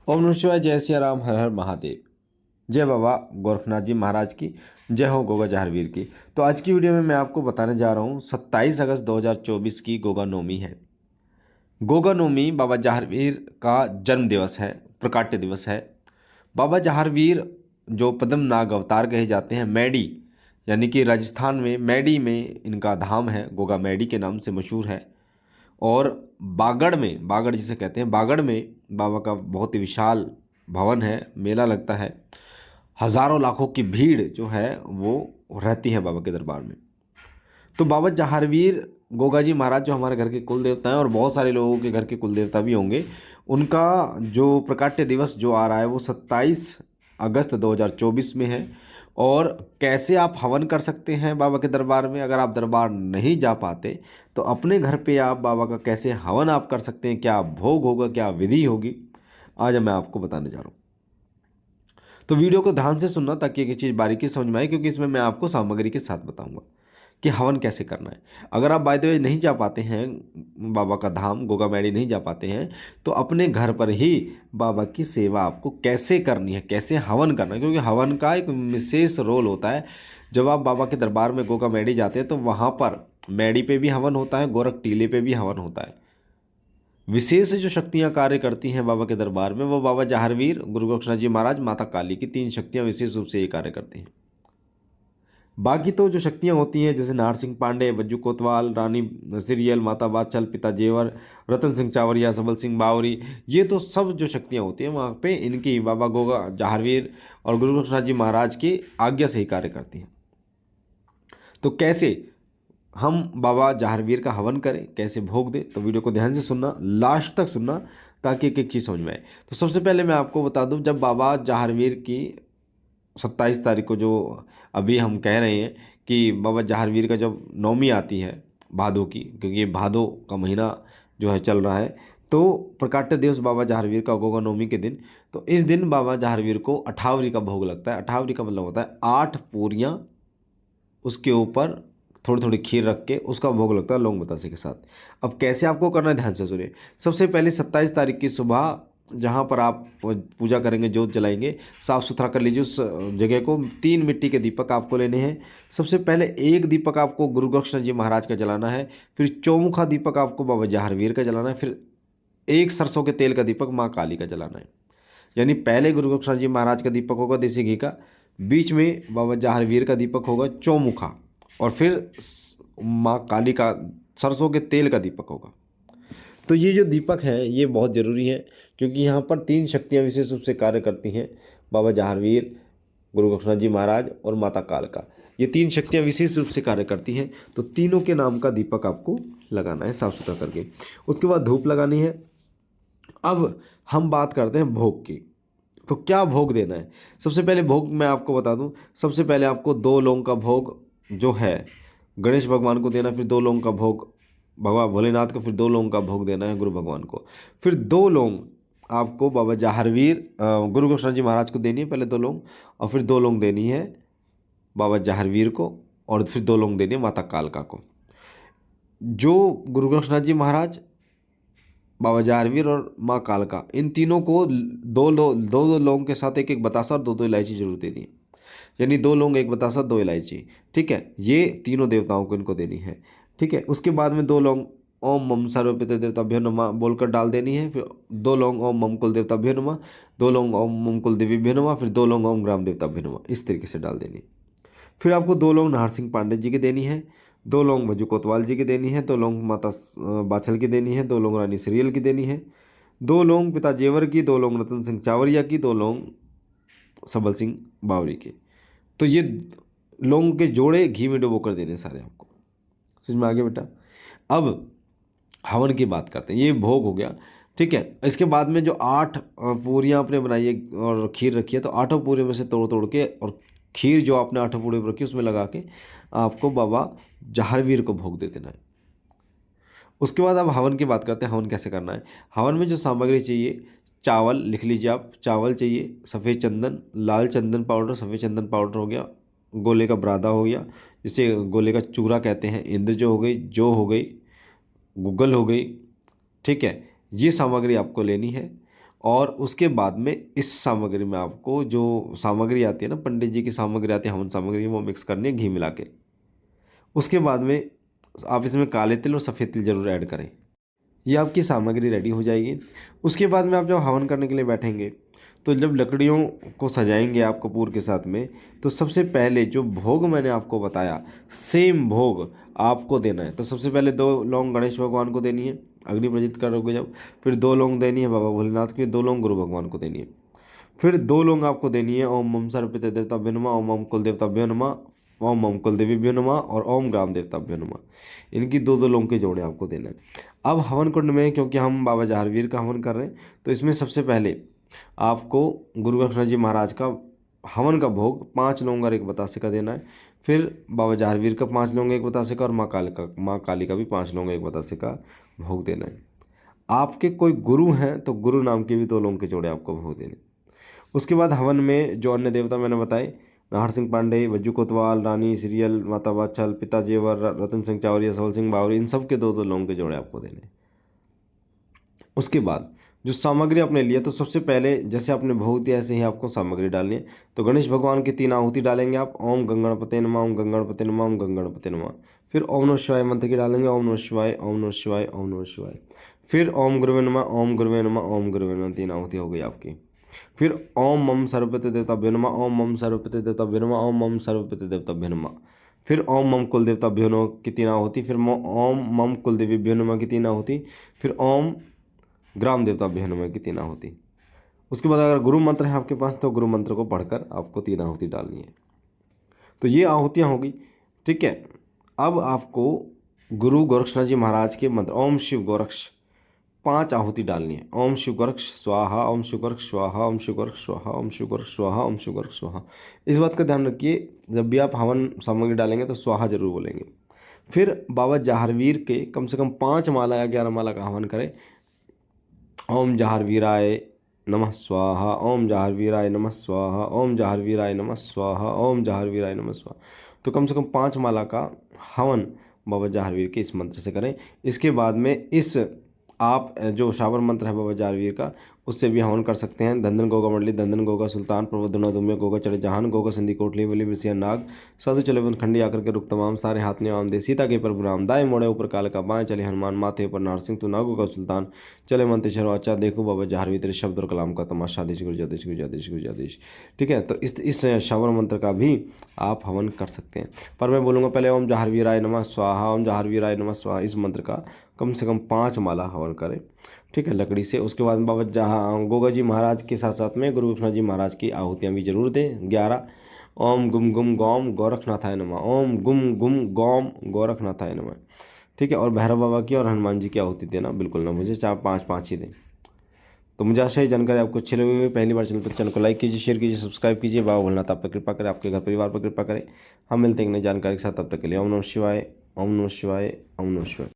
ओम नमः शिवाय। जय सिया राम, हर हर महादेव। जय बाबा गोरखनाथ जी महाराज की, जय हो गोगा जहारवीर की। तो आज की वीडियो में मैं आपको बताने जा रहा हूँ 27 अगस्त 2024 की गोगा नवमी है। गोगा नवमी बाबा जहारवीर का जन्म दिवस है, प्रकाट्य दिवस है। बाबा जहारवीर जो पद्मनाग अवतार कहे जाते हैं, मैडी यानी कि राजस्थान में मैडी में इनका धाम है, गोगा मैडी के नाम से मशहूर है। और बागड़ में, बागड़ जिसे कहते हैं, बागड़ में बाबा का बहुत ही विशाल भवन है, मेला लगता है। हजारों लाखों की भीड़ जो है वो रहती है बाबा के दरबार में। तो बाबा जहारवीर गोगा जी महाराज जो हमारे घर के कुल देवता हैं और बहुत सारे लोगों के घर के कुल देवता भी होंगे, उनका जो प्रकाट्य दिवस जो आ रहा है वो 27 अगस्त 2024 में है। और कैसे आप हवन कर सकते हैं बाबा के दरबार में, अगर आप दरबार नहीं जा पाते तो अपने घर पे आप बाबा का कैसे हवन आप कर सकते हैं, क्या भोग होगा, क्या विधि होगी, आज मैं आपको बताने जा रहा हूँ। तो वीडियो को ध्यान से सुनना ताकि एक चीज़ बारीकी समझ में आए, क्योंकि इसमें मैं आपको सामग्री के साथ बताऊंगा कि हवन कैसे करना है। अगर आप बाय द वे नहीं जा पाते हैं बाबा का धाम गोगा मैडी नहीं जा पाते हैं, तो अपने घर पर ही बाबा की सेवा आपको कैसे करनी है, कैसे हवन करना है, क्योंकि हवन का एक विशेष रोल होता है। जब आप बाबा के दरबार में गोगा मैडी जाते हैं तो वहाँ पर मैडी पे भी हवन होता है, गोरख टीले पे भी हवन होता है। विशेष जो शक्तियां कार्य करती हैं बाबा के दरबार में, वो बाबा जहारवीर, गुरु गोरक्षनाथ जी महाराज, माता काली की तीन शक्तियां विशेष रूप से ये कार्य करती हैं। बाकी तो जो शक्तियां होती हैं जैसे नाहर सिंह पांडे, बज्जू कोतवाल, रानी सिरियल, माता बादशाह, पिता जेवर, रतन सिंह चावरिया, सबल सिंह बावरी, ये तो सब जो शक्तियां होती हैं वहाँ पे इनकी बाबा गोगा जहारवीर और गुरु गोरक्षनाथ जी महाराज की आज्ञा से ही कार्य करती हैं। तो कैसे हम बाबा जहारवीर का हवन करें, कैसे भोग दें, तो वीडियो को ध्यान से सुनना, लास्ट तक सुनना, ताकि एक एक चीज़ समझ में आए। तो सबसे पहले मैं आपको बता दूं, जब बाबा जहारवीर की 27 तारीख को, जो अभी हम कह रहे हैं कि बाबा जहारवीर का जब नवमी आती है भादों की, क्योंकि ये भादों का महीना जो है चल रहा है, तो प्रकाट्य दिवस बाबा जहारवीर का गोगा नवमी के दिन, तो इस दिन बाबा जहारवीर को अठावरी का भोग लगता है। अठावरी का मतलब होता है 8 पूरियाँ, उसके ऊपर थोड़ी थोड़ी खीर रख के उसका भोग लगता है लौंग बतासे के साथ। अब कैसे आपको करना है, ध्यान से सुनिए। सबसे पहले 27 तारीख की सुबह जहाँ पर आप पूजा करेंगे, जोत जलाएंगे, साफ़ सुथरा कर लीजिए उस जगह को। 3 मिट्टी के दीपक आपको लेने हैं। सबसे पहले एक दीपक आपको गुरु गोरक्षनाथ जी महाराज का जलाना है, फिर चौमुखा दीपक आपको बाबा जहारवीर का जलाना है, फिर एक सरसों के तेल का दीपक माँ काली का जलाना है। यानी पहले गुरु गोरक्षनाथ जी महाराज का दीपक होगा देसी घी का, बीच में बाबा जहारवीर का दीपक होगा चौमुखा, और फिर माँ काली का सरसों के तेल का दीपक होगा। तो ये जो दीपक हैं ये बहुत ज़रूरी है, क्योंकि यहाँ पर 3 शक्तियाँ विशेष रूप से कार्य करती हैं, बाबा जहारवीर, गुरु गोरक्षनाथ जी महाराज और माता काल का। ये 3 शक्तियाँ विशेष रूप से कार्य करती हैं, तो तीनों के नाम का दीपक आपको लगाना है साफ़ सुथरा करके। उसके बाद धूप लगानी है। अब हम बात करते हैं भोग की। तो क्या भोग देना है, सबसे पहले भोग मैं आपको बता दूं। सबसे पहले आपको 2 लौंग का भोग जो है गणेश भगवान को देना, फिर 2 लौंग का भोग भगवान भोलेनाथ को, फिर 2 लौंग का भोग देना है गुरु भगवान को, फिर 2 लौंग आपको बाबा जहारवीर गुरु गोरक्षनाथ जी महाराज को देनी है, पहले 2 लौंग, और फिर 2 लौंग देनी है बाबा जहारवीर को, और फिर 2 लौंग देनी है माता कालका को। जो गुरु गोरक्षनाथ जी महाराज, बाबा जहारवीर और माँ कालका, इन तीनों को दो लौंग के साथ एक एक बतासा और 2 2 इलायची जरूर देनी है। यानी 2 लौंग, 1 बतासा, 2 इलायची, ठीक है। ये तीनों देवताओं को इनको देनी है, ठीक है। उसके बाद में 2 लौंग ओम मम सर्वपितर देवताभ्यो नमः बोलकर डाल देनी है, फिर 2 लौंग ओम मम कुल देवताभ्यो नमः, 2 लौंग ओम मम कुल देवीभ्यो नमः, फिर 2 लौंग ओम ग्राम देवताभ्यो नमः, इस तरीके से डाल देनी। फिर आपको 2 लौंग नाहर सिंह पांडे जी की देनी है, 2 लौंग भज्जू कोतवाल जी की देनी है, 2 लौंग माता बाछल की देनी है, 2 लौंग रानी सिरियल की देनी है, 2 लौंग पिता जेवर की, 2 लौंग रतन सिंह चावरिया की, 2 लौंग सबल सिंह बावरी की। तो ये लौंग के जोड़े घी में डुबो कर देने सारे आपको। समझ में आ गया बेटा। अब हवन की बात करते हैं, ये भोग हो गया, ठीक है। इसके बाद में जो 8 पूरियाँ आपने बनाई है और खीर रखी है, तो 8 पूरियों में से तोड़ तोड़ के, और खीर जो आपने 8 पूरी में रखी उसमें लगा के आपको बाबा जहारवीर को भोग दे देना है। उसके बाद अब हवन की बात करते हैं, हवन कैसे करना है। हवन में जो सामग्री चाहिए, चावल लिख लीजिए आप, चावल चाहिए, सफ़ेद चंदन, लाल चंदन पाउडर, सफ़ेद चंदन पाउडर हो गया, गोले का बुरादा हो गया, जिसे गोले का चूरा कहते हैं, इंद्र जो हो गई, जो हो गई, गूगल हो गई, ठीक है। ये सामग्री आपको लेनी है। और उसके बाद में इस सामग्री में आपको जो सामग्री आती है ना, पंडित जी की सामग्री आती है हवन सामग्री, वो मिक्स करनी है घी मिला के। उसके बाद में आप इसमें काले तिल और सफ़ेद तिल जरूर ऐड करें। ये आपकी सामग्री रेडी हो जाएगी। उसके बाद में आप जब हवन करने के लिए बैठेंगे तो जब लकड़ियों को सजाएंगे आप कपूर के साथ में, तो सबसे पहले जो भोग मैंने आपको बताया सेम भोग आपको देना है। तो सबसे पहले 2 लौंग गणेश भगवान को देनी है अग्नि प्रज्वलित करोगे जब, फिर 2 लौंग देनी है बाबा भोलेनाथ की, 2 लौंग गुरु भगवान को देनी है, फिर 2 लौंग आपको देनी है ओम मम सर्वपित देवताभ्यो नमः, ओम मम कुल देवताभ्यो नमः, ओम मम कुल देवीभ्यो नमः और ओम ग्राम देवताभ्यो नमः। इनकी 2 लौंग के जोड़े आपको देना है। अब हवन कुंड में क्योंकि हम बाबा जहारवीर का हवन कर रहे हैं, तो इसमें सबसे पहले आपको गुरु गोरखनाथ जी महाराज का हवन का भोग 5 लौंग और 1 बतासे का देना है। फिर बाबा जहारवीर का 5 लौंग 1 बतासे का और माँ काली का भी 5 लौंग 1 बतासे का भोग देना है। आपके कोई गुरु हैं तो गुरु नाम के भी 2 लौंग के जोड़े आपको भोग देने। उसके बाद हवन में जो अन्य देवता मैंने बताए, नाहर सिंह पांडे, वज्जू कोतवाल, रानी सीरियल, माता वात्सल, पिता जेवर, रतन सिंह चावरिया, सवल सिंह बावरी, इन सब के 2 लौंग के जोड़े आपको देने। उसके बाद जो सामग्री आपने लिया, तो सबसे पहले जैसे आपने भोग दिया ऐसे ही आपको सामग्री डालनी है। तो गणेश भगवान की 3 आहुति डालेंगे आप, ओम गंगणपते नमः, ओम गंगणपते नमः, ओम गंगणपते नमः। फिर ओम नमः शिवाय मंत्र की डालेंगे, ओम नमः शिवाय, ओम नमः शिवाय, ओम नमः शिवाय। फिर ओम गुरुवे नमः, ओम गुरुवे नमः, ओम गुरुवे नमः, 3 आहुति हो गई आपकी। फिर ओम मम सर्वपित देवताभ्यो नमः, ओम मम सर्वपित देवताभ्यो नमः, ओम मम सर्वपित देवताभ्यो नमः। फिर ओम मम कुल देवताभ्यो नमः की 3 आहुति, फिर ओम मम कुल देवीभ्यो नमः की 3 आहुति, फिर ओम ग्राम देवताभ्यो नमः की 3 आहुति। उसके बाद अगर गुरु मंत्र है आपके पास तो गुरु मंत्र को पढ़कर आपको 3 आहुति डालनी है। तो ये आहुतियाँ होगी, ठीक है। अब आपको गुरु गोरक्षनाथ जी महाराज के मंत्र ओम शिव गोरक्ष 5 आहुति डालनी है। ओम शिव गोरक्ष स्वाहा, ओम शिव गोरक्ष स्वाहा, ओम शिव गोरक्ष स्वाहा, ओम शिव गोरक्ष स्वाहा, ओम शिव गोरक्ष स्वाहा। इस बात का ध्यान रखिए, जब भी आप हवन सामग्री डालेंगे तो स्वाहा जरूर बोलेंगे। फिर बाबा जहारवीर के कम से कम 5 माला या 11 माला का हवन करें। ओम जहारवीराय नमः स्वाहा, ओम जहारवीराय नमः स्वाहा, ओम जहारवीराय नमः स्वाहा, ओम जहारवीराय नमः स्वाहा। तो कम से कम 5 माला का हवन बाबा जहारवीर के इस मंत्र से करें। इसके बाद में इस आप जो शावर मंत्र है बाबा जहारवीर का, उससे भी हवन कर सकते हैं। धंधन गोगा मंडली, धंधन गोगा सुल्तान, प्रबोधना दुम्य गोगा चढ़ जहान, गोगा संधि कोटली बलि बसिया नाग, साधु चले बन खंडी आकर के रुक तमाम, सारे हाथ ने आम दे सीता के प्रभु राम, दाएं मोड़े ऊपर काल का, बाएं चले हनुमान, माथे पर नारसिंह, तू नागो का सुल्तान, चले मंत्र शर्वाचा, देखो बाबा जहारवीर तेरे शब्द और कलाम का तमाशा, देश गुरु जादेश गुरु जादेश गुरु जादेश। ठीक है, तो इस शावर मंत्र का भी आप हवन कर सकते हैं। पर मैं बोलूँगा पहले ओम जहारवीराय नमः स्वाहा, ओम जहारवीराय नमः स्वाहा, इस मंत्र का कम से कम 5 माला हवन करें, ठीक है, लकड़ी से। उसके बाद बाबा गोगा जी महाराज के साथ साथ में गुरु गोरखनाथ जी महाराज की आहुतियाँ भी जरूर दें 11। ओम गुम गुम गौम गोरखनाथाय नमः, ओम गुम गुम गौम गोरखनाथाय नमः, ठीक है। और भैरव बाबा की और हनुमान जी की आहुति देना बिल्कुल ना मुझे, चाहे 5-5 ही दें। तो मुझे आशा है जानकारी आपको अच्छी लगी होगी। पहली बार चैनल पर चैनल को लाइक कीजिए, शेयर कीजिए, सब्सक्राइब कीजिए। बाबा भोलेनाथ आप पर कृपा करें, आपके घर परिवार पर कृपा करें। हम मिलते हैं एक नई जानकारी के साथ, तब तक के लिए ओम नमः शिवाय, ओम नमः शिवाय, ओम नमः शिवाय।